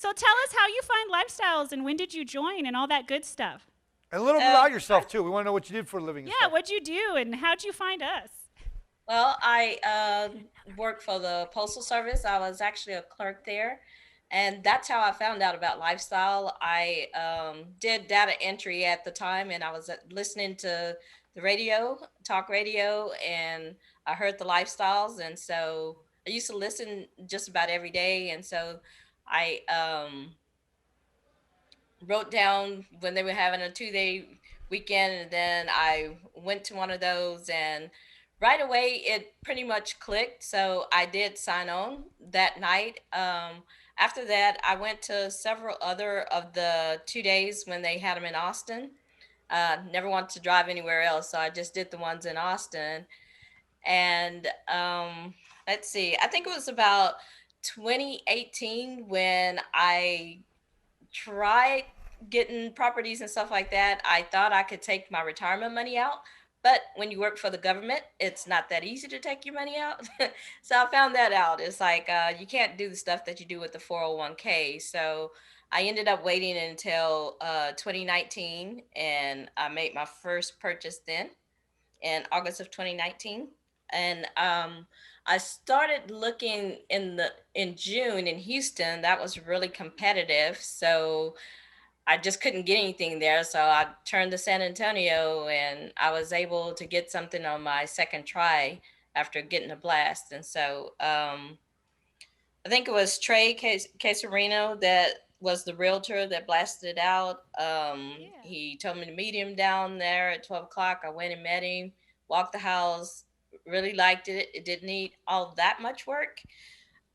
So tell us how you find lifestyles and when did you join and all that good stuff. And a little bit about yourself, too. We want to know what you did for a living and Yeah, stuff. what'd you do and how'd you find us? Well, I worked for the Postal Service. I was actually a clerk there. And that's how I found out about lifestyle. I did data entry at the time, and I was listening to the radio, talk radio, and I heard the lifestyles. And so I used to listen just about every day. And so I wrote down when they were having a 2 day weekend, and then I went to one of those, and right away it pretty much clicked. So I did sign on that night. After that, I went to several other of the 2 days when they had them in Austin. Never wanted to drive anywhere else, so I just did the ones in Austin. And let's see, I think it was about 2018 when I tried getting properties and stuff like that. I thought I could take my retirement money out, but when you work for the government, it's not that easy to take your money out. So I found that out. It's like you can't do the stuff that you do with the 401k. So I ended up waiting until 2019, and I made my first purchase then in August of 2019. And I started looking in June in Houston. That was really competitive. So I just couldn't get anything there. So I turned to San Antonio, and I was able to get something on my second try after getting a blast. And so I think it was Trey Casarino that was the realtor that blasted it out. Yeah. He told me to meet him down there at 12 o'clock. I went and met him, walked the house, really liked it. It didn't need all that much work.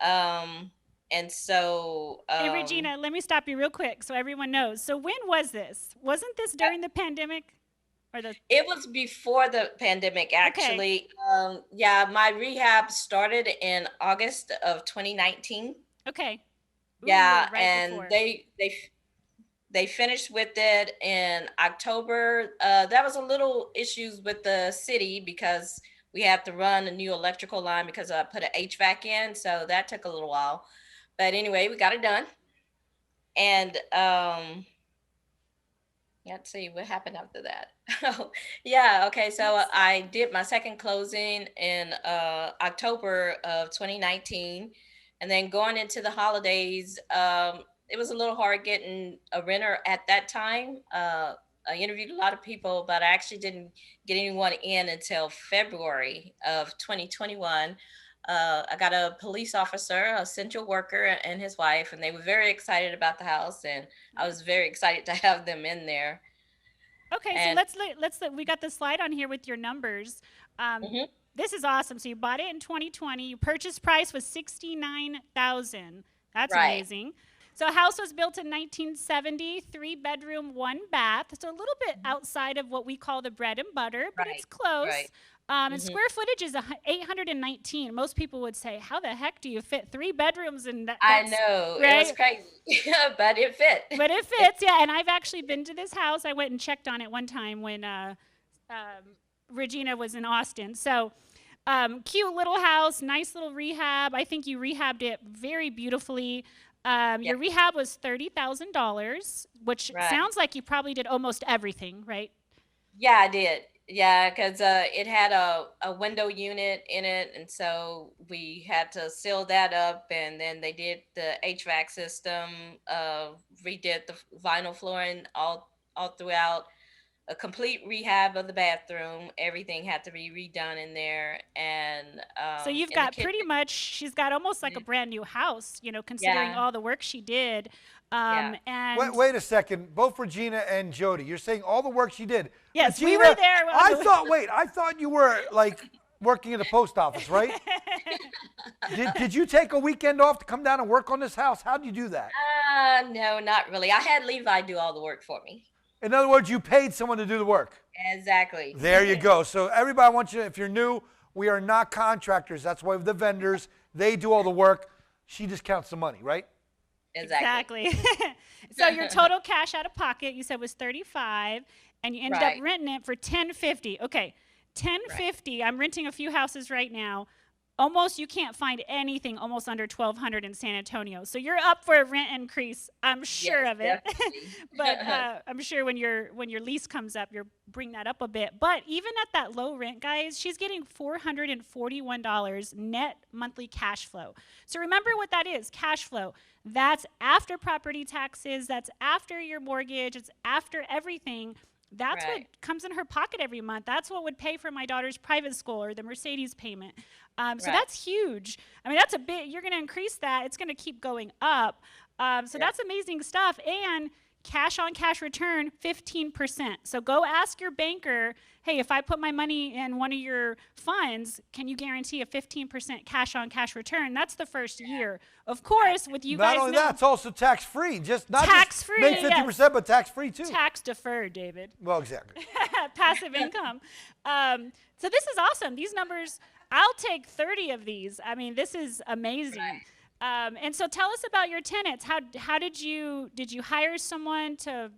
Um, and so Hey, Regina, let me stop you real quick so everyone knows. So when was this? Wasn't this during the pandemic? Or the it was before the pandemic, Okay. actually. Yeah, my rehab started in August of 2019. Okay. Ooh, Yeah, right and before. they finished with it in October. That was a little issues with the city because we had to run a new electrical line because I put an HVAC in, so that took a little while. But anyway, we got it done. And let's see what happened after that. Yeah, okay. So Let's I did my second closing in October of 2019, and then going into the holidays, it was a little hard getting a renter at that time. I interviewed a lot of people, but I actually didn't get anyone in until February of 2021. I got a police officer, a central worker, and his wife, and they were very excited about the house, and I was very excited to have them in there. Okay, so And we got the slide on here with your numbers. Um, mhm, this is awesome. So you bought it in 2020. Your purchase price was 69,000. That's right, amazing. So a house was built in 1970, 3 bedroom, 1 bath. So a little bit outside of what we call the bread and butter, but it's right, close. right. And hmm square footage is 819. Most people would say, "How the heck do you fit 3 bedrooms?" And I that's know it was right. crazy, but it fit. But it fits, yeah. And I've actually been to this house. I went and checked on it one time when Regina was in Austin. So cute little house, nice little rehab. I think you rehabbed it very beautifully. Your Yep, rehab was $30,000, which right. sounds like you probably did almost everything, right? Yeah, I did. Yeah, because it had a window unit in it, and so we had to seal that up, and then they did the HVAC system, redid the vinyl flooring all throughout, a complete rehab of the bathroom. Everything had to be redone in there, and So you've in the got pretty kitchen. much, she's got almost like a Mhm. brand new house, considering Yeah, all the work she did. yeah. And Wait a second. Both Regina and Jody, you're saying all the work she did. yes, we were Regina, there. I thought you were like working at the post office, right? Did you take a weekend off to come down and work on this house? How did you do that? No, not really. I had Levi do all the work for me. In other words, you paid someone to do the work. Exactly. There you go. So everybody wants you, if you're new, we are not contractors. That's why the vendors, they do all the work. She just counts the money, right? Exactly. Exactly. So your total cash out of pocket you said was 35 and you ended up Right. renting it for 1050. Okay. Right. 1050. I'm renting a few houses right now. almost you can't find anything almost under 1200 in San Antonio. So you're up for a rent increase. I'm sure Yes, of it. definitely. But I'm sure when your lease comes up, you'll bring that up a bit. But even at that low rent, guys, she's getting $441 net monthly cash flow. So remember what that is, cash flow. That's after property taxes, that's after your mortgage, it's after everything. That's what Right, comes in her pocket every month. That's what would pay for my daughter's private school or the Mercedes payment. So right. that's huge. I mean, that's a bit, you're going to increase that. It's going to keep going up. So Yeah. that's amazing stuff. And cash on cash return, 15%. So go ask your banker, hey, if I put my money in one of your funds, can you guarantee a 15% cash on cash return? That's the first year. Of course, with you Not guys only know, that, it's also tax free. Just not tax just make free, 50%, yes. but tax free too. Tax deferred, David. Well, exactly. Passive income. So this is awesome. These numbers, I'll take 30 of these. I mean, this is amazing. Right. And so tell us about your tenants. How did you hire someone to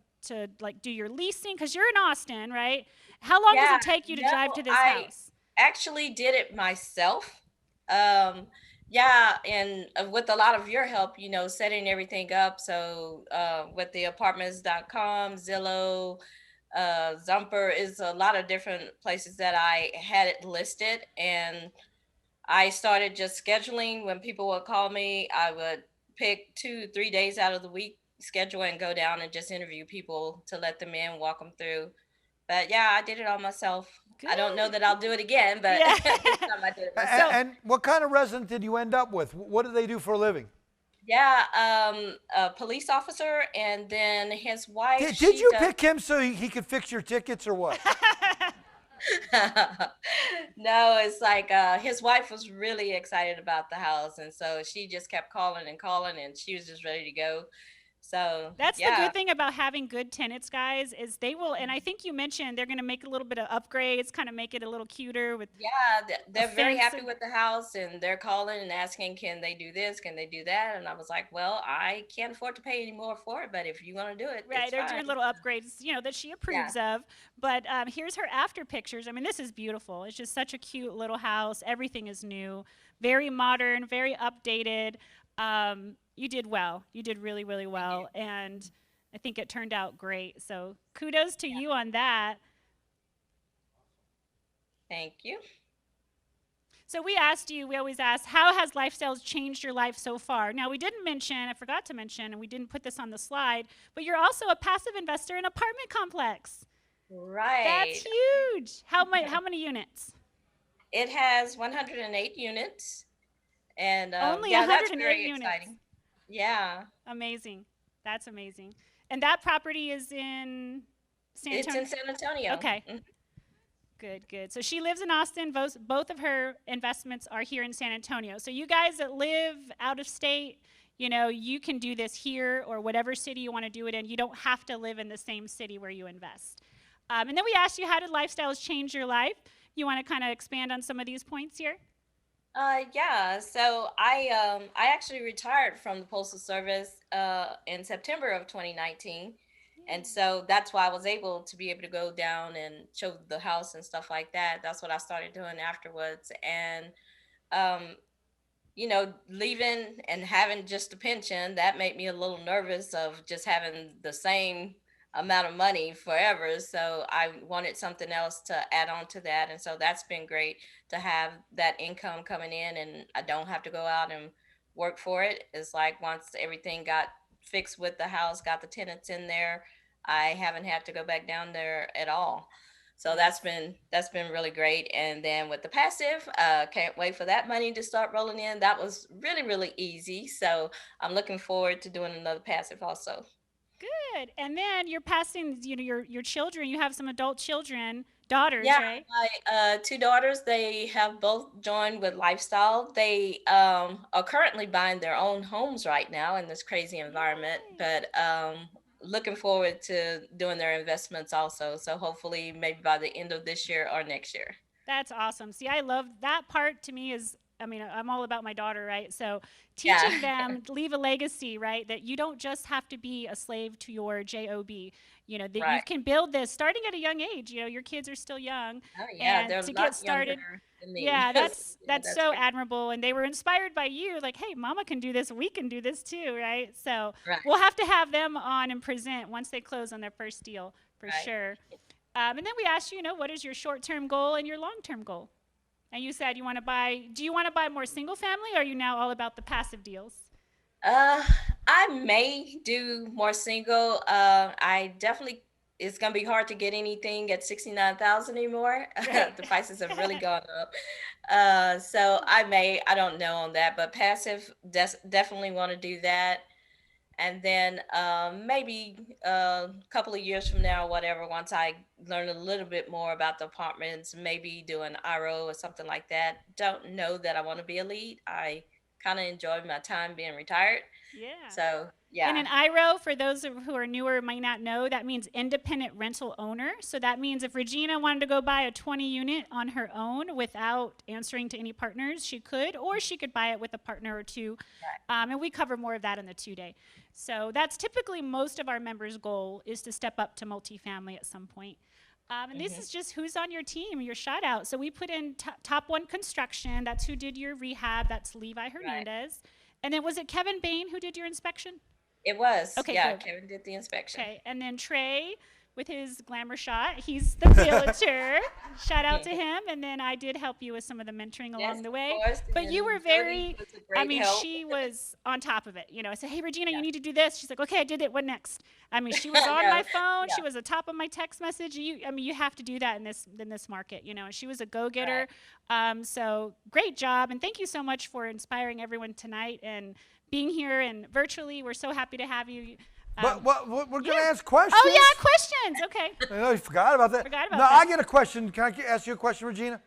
like do your leasing? Because you're in Austin, right? How long does Yeah, it take you to no, drive to this I house? actually did it myself. Um, yeah, and with a lot of your help, setting everything up. So with the apartments.com, Zillow, Zumper is a lot of different places that I had it listed. And I started just scheduling when people would call me. I would pick 2, 3 days out of the week, schedule and go down and just interview people to let them in, walk them through. But yeah, I did it all myself. I don't know Good. that I'll do it again, but Yeah. this time I did it And, myself. So and what kind of resident did you end up with? What do they do for a living? Yeah, a police officer, and then his wife, Did she you does. pick him so he could fix your tickets or what? No, it's like his wife was really excited about the house, and so she just kept calling and calling, and she was just ready to go. So that's the yeah, good thing about having good tenants, guys, is they will, and I think you mentioned they're going to make a little bit of upgrades, kind of make it a little cuter with yeah, a they're very fence. happy with the house, and they're calling and asking, can they do this? Can they do that? And I was like, well, I can't afford to pay any more for it, but if you want to do it, Right, it's they're fine. doing little upgrades, that she Yeah. approves of. But here's her after pictures. I mean, this is beautiful. It's just such a cute little house. Everything is new, very modern, very updated. You did well. You did really, really Thank you. well, and I think it turned out great. So kudos to Yeah. you on that. Thank you. So we asked you, we always ask, how has lifestyles changed your life so far? Now we didn't mention, I forgot to mention, and we didn't put this on the slide, but you're also a passive investor in an apartment complex. That's Right. huge. How many units? It has 108 units, and Only yeah, that's 108 very units. exciting. Yeah, Amazing. That's amazing. And that property is in San it's Antonio. in San Antonio. Okay. Good, good. So she lives in Austin. Both of her investments are here in San Antonio. So you guys that live out of state, you can do this here or whatever city you want to do it in. You don't have to live in the same city where you invest. And then we asked you, how did lifestyles change your life? You want to kind of expand on some of these points here? Yeah. So I actually retired from the Postal Service in September of 2019, and Yay. so that's why I was able to be able to go down and show the house and stuff like that. That's what I started doing afterwards, and um, leaving and having just a pension, that made me a little nervous of just having the same amount of money forever. So I wanted something else to add on to that. And so that's been great to have that income coming in, and I don't have to go out and work for it. It's like once everything got fixed with the house, got the tenants in there, I haven't had to go back down there at all. So Nice. that's been really great. And then with the passive, can't wait for that money to start rolling in. That was really really easy. So I'm looking forward to doing another passive also. Good. And then you're passing, your children. You have some adult children, daughters, Yeah, right? my two daughters, they have both joined with Lifestyle. They are currently buying their own homes right now in this crazy environment, Yay. but looking forward to doing their investments also. So hopefully, maybe by the end of this year or next year. That's awesome. See, I love that part. To me is I mean, I'm all about my daughter, right? So Yeah. teaching them, leave a legacy, right? That you don't just have to be a slave to your job. You know, that you Right. can build this starting at a young age. You know, your kids are still young, Oh yeah, and they're a to get lot started. younger than me. Yeah, So, that's yeah, that's that's so great. admirable, and they were inspired by you. Like, hey, Mama can do this, we can do this too, right? So Right. we'll have to have them on and present once they close on their first deal for Right. sure. And then we asked you, you know, what is your short-term goal and your long-term goal? And you said you want to buy. Do you want to buy more single family, or are you now all about the passive deals? Uh, I may do more single. I definitely, it's gonna be hard to get anything at 69,000 anymore. Right. The prices have really gone up. So I don't know on that, but passive, definitely want to do that. And then maybe a couple of years from now, whatever, once I learn a little bit more about the apartments, maybe do an IRO or something like that. Don't know that I want to be a lead. I kind of enjoy my time being retired. Yeah. So And yeah, an IRO, for those who are newer, might not know, that means independent rental owner. So that means if Regina wanted to go buy a 20 unit on her own without answering to any partners, she could, or she could buy it with a partner or two. And we cover more of that in the 2-day. So that's typically most of our members' goal is to step up to multifamily at some point. And this hmm is just who's on your team, your shout out. So we put in top one construction. That's who did your rehab. That's Levi right. Hernandez. And then was it Kevin Bain who did your inspection? It was. Okay, Yeah, good. Kevin did the inspection. Okay, and then Trey with his glamour shot, he's the realtor. Shout out to him. And then I did help you with some of the mentoring Yes, along the of way. course. But you were And Jody very, was a I great mean, help. she was on top of it. You know, I said, hey, Regina, you Yeah. need to do this. She's like, okay, I did it. What next? I mean, she was on No, my phone. She yeah, was the top of my text message. I mean, you have to do that in this market, you know. And she was a go-getter. right. So great job. And thank you so much for inspiring everyone tonight and being here and virtually. We're so happy to have you. But we're going to yeah. ask questions. Oh, yeah, questions. Okay. I know you forgot about that. Forgot about No, that. I get a question. Can I ask you a question, Regina?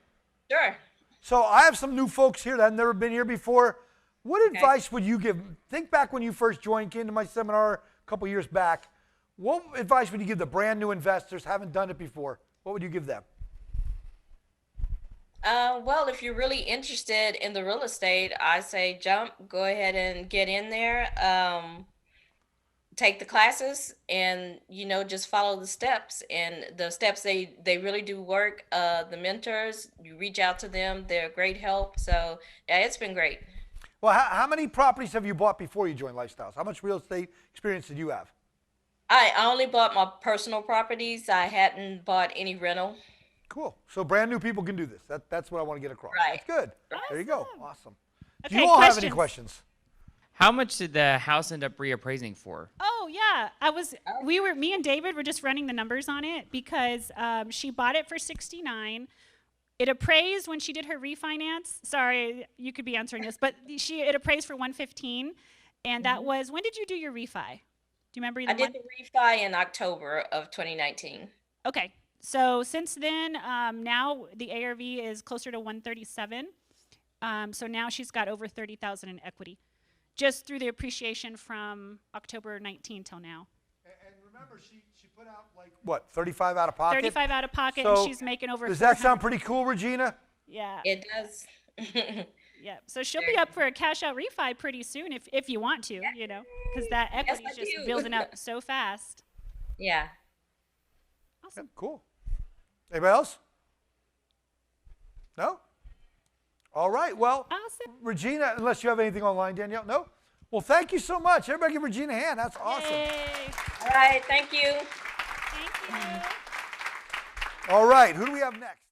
Sure. So I have some new folks here that have never been here before. What Okay. advice would you give? Think back when you first joined, came to my seminar a couple years back. What advice would you give the brand new investors haven't done it before? What would you give them? Well, if you're really interested in the real estate, I say jump, go ahead and get in there. Take the classes and just follow the steps, and the steps they really do work. The mentors, you reach out to them, they're great help. So yeah, it's been great. Well, how many properties have you bought before you joined Lifestyles? How much real estate experience did you have? I only bought my personal properties. I hadn't bought any rental. Cool. So brand new people can do this. That's what I want to get across. Right. That's good. Right. There you go. Awesome. Do Okay, you all have any questions. questions? How much did the house end up reappraising for? Oh yeah, me and David were just running the numbers on it because she bought it for 69. It appraised when she did her refinance. Sorry, you could be answering this, but it appraised for 115, and that was, when did you do your refi? Do you remember I either did one? the refi in October of 2019. Okay, so since then, now the ARV is closer to 137. So now she's got over 30,000 in equity, just through the appreciation from October 19 till now. And remember, she put out like what, 35 out of pocket? 35 out of pocket, So and she's making over. Does that 400. sound pretty cool, Regina? Yeah. It does. Yeah. So she'll Very be up for a cash out refi pretty soon if you want to, because that Yes, equity I is just do. building up so fast. Yeah. Awesome. Cool. Anybody else? No? All right. Well, Awesome. Regina, unless you have anything online, Danielle? No? Well, thank you so much. Everybody give Regina a hand. That's awesome. Yay. All right. Thank you. Thank you. All right. Who do we have next?